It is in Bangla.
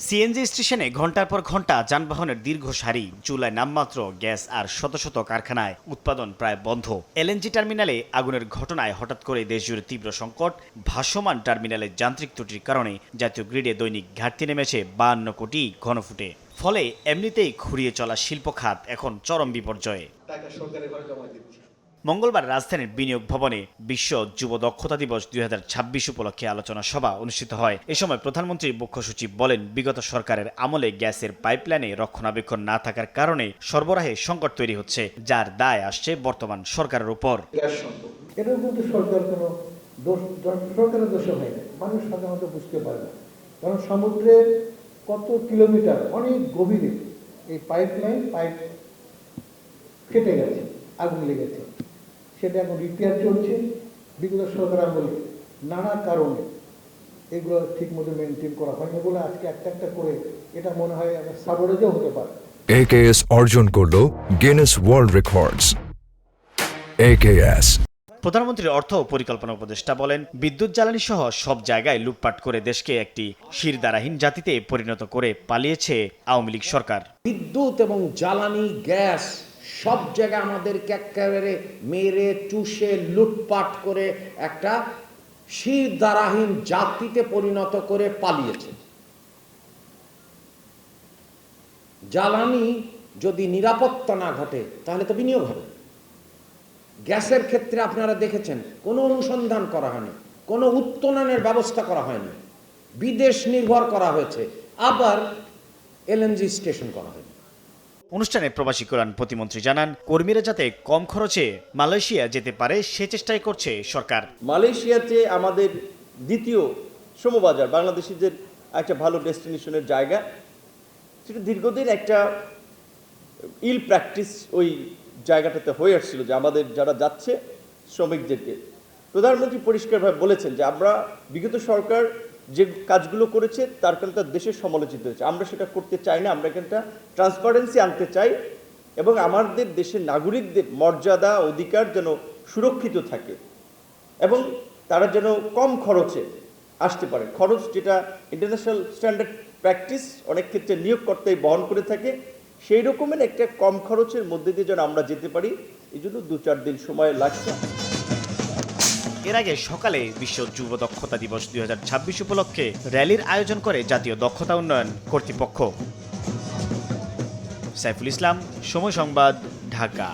সিএনজি স্টেশনে ঘন্টার পর ঘন্টা যানবাহনের দীর্ঘ সারি, চুলায় নামমাত্র গ্যাস আর শত শত কারখানায় উৎপাদন প্রায় বন্ধ। এলএনজি টার্মিনালে আগুনের ঘটনায় হঠাৎ করে দেশজুড়ে তীব্র সংকট। ভাসমান টার্মিনালের যান্ত্রিক ত্রুটির কারণে জাতীয় গ্রিডে দৈনিক ঘাটতি নেমেছে 52 কোটি ঘনফুটে। ফলে এমনিতেই খুঁড়িয়ে চলা শিল্প খাত এখন চরম বিপর্যয়ে। মঙ্গলবার রাজধানীর বিনিয়োগ ভবনে বিশ্ব যুব দক্ষতা দিবস 2026 উপলক্ষে আলোচনা সভা অনুষ্ঠিত হয়। এ সময় প্রধানমন্ত্রী মুখ্য সচিব বলেন, বিগত সরকারের আমলে গ্যাসের পাইপলাইনে রক্ষণাবেক্ষণ না থাকার কারণে সরবরাহে সংকট তৈরি হচ্ছে, যার দায় আসছে বর্তমান সরকারের উপর। এটার কিন্তু সরকার কোনো দোষ, সরকারের দোষে হয় না, মানুষ সাধারণত বুঝতে পারে না। কারণ সমুদ্রের কত কিলোমিটার অনেক গভীরে এই পাইপ ফেটে গেছে, আগুন লেগেছে, সেটা এখন রিপেয়ার চলছে। বিগত সরকার আমলে নানা কারণে এগুলো ঠিক মতো মেনটেন করা হয়নি বলে আজকে একটা একটা করে এটা মনে হয় সাবরেজও হতে পারে। AKS অর্জন করলো গিনেস ওয়ার্ল্ড রেকর্ডস। AKS। প্রধানমন্ত্রীর অর্থ ও পরিকল্পনা উপদেষ্টা বলেন, বিদ্যুৎ জ্বালানি সহ সব জায়গায় লুটপাট করে দেশকে একটি শিরদাঁড়াহীন জাতিতে পরিণত করে পালিয়েছে আওয়ামী লীগ সরকার। বিদ্যুৎ এবং জ্বালানি, গ্যাস সব জায়গায় আমাদেরকে একেবারে মেরে চুষে লুটপাট করে একটা শিরদাঁড়াহীন জাতিতে পরিণত করে পালিয়েছে। জ্বালানি যদি নিরাপত্তা না ঘটে তাহলে তো বিনিয়োগ হবে। গ্যাসের ক্ষেত্রে আপনারা দেখেছেন কোনো অনুসন্ধান করা হয়নি, কোনো উত্তোলনের ব্যবস্থা করা হয়নি, বিদেশ নির্ভর করা হয়েছে, আবার এলএনজি স্টেশন করা হয়নি। অনুষ্ঠানে প্রবাসী কল্যাণ প্রতিমন্ত্রী জানান, কর্মীরা যাতে কম খরচে মালয়েশিয়া যেতে পারে সে চেষ্টাই করছে সরকার। মালয়েশিয়াতে আমাদের দ্বিতীয় শ্রমবাজার বাংলাদেশিদের একটা ভালো ডেস্টিনেশনের জায়গা, সেটা দীর্ঘদিন একটা ইল প্র্যাকটিস ওই জায়গাটাতে হয়ে আসছিল যে আমাদের যারা যাচ্ছে শ্রমিকদেরকে। প্রধানমন্ত্রী পরিষ্কারভাবে বলেছেন যে আমরা বিগত সরকার যে কাজগুলো করেছে তার কারণে তার দেশের সমালোচিত হয়েছে, আমরা সেটা করতে চাই না। আমরা এখানটা ট্রান্সপারেন্সি আনতে চাই এবং আমাদের দেশের নাগরিকদের মর্যাদা অধিকার যেন সুরক্ষিত থাকে এবং তারা যেন কম খরচে আসতে পারে। খরচ যেটা ইন্টারন্যাশনাল স্ট্যান্ডার্ড প্র্যাকটিস অনেক ক্ষেত্রে নিয়োগকর্তাই বহন করে থাকে, সেই রকমের একটা কম খরচের মধ্যে দিয়ে যেন আমরা যেতে পারি, এই জন্য 2-4 দিন সময় লাগছে। এর আগে সকালে বিশ্ব যুব দক্ষতা দিবস 2026 উপলক্ষে র্যালির আয়োজন করে জাতীয় দক্ষতা উন্নয়ন কর্তৃপক্ষ। সাইফুল ইসলাম, সময় সংবাদ, ঢাকা।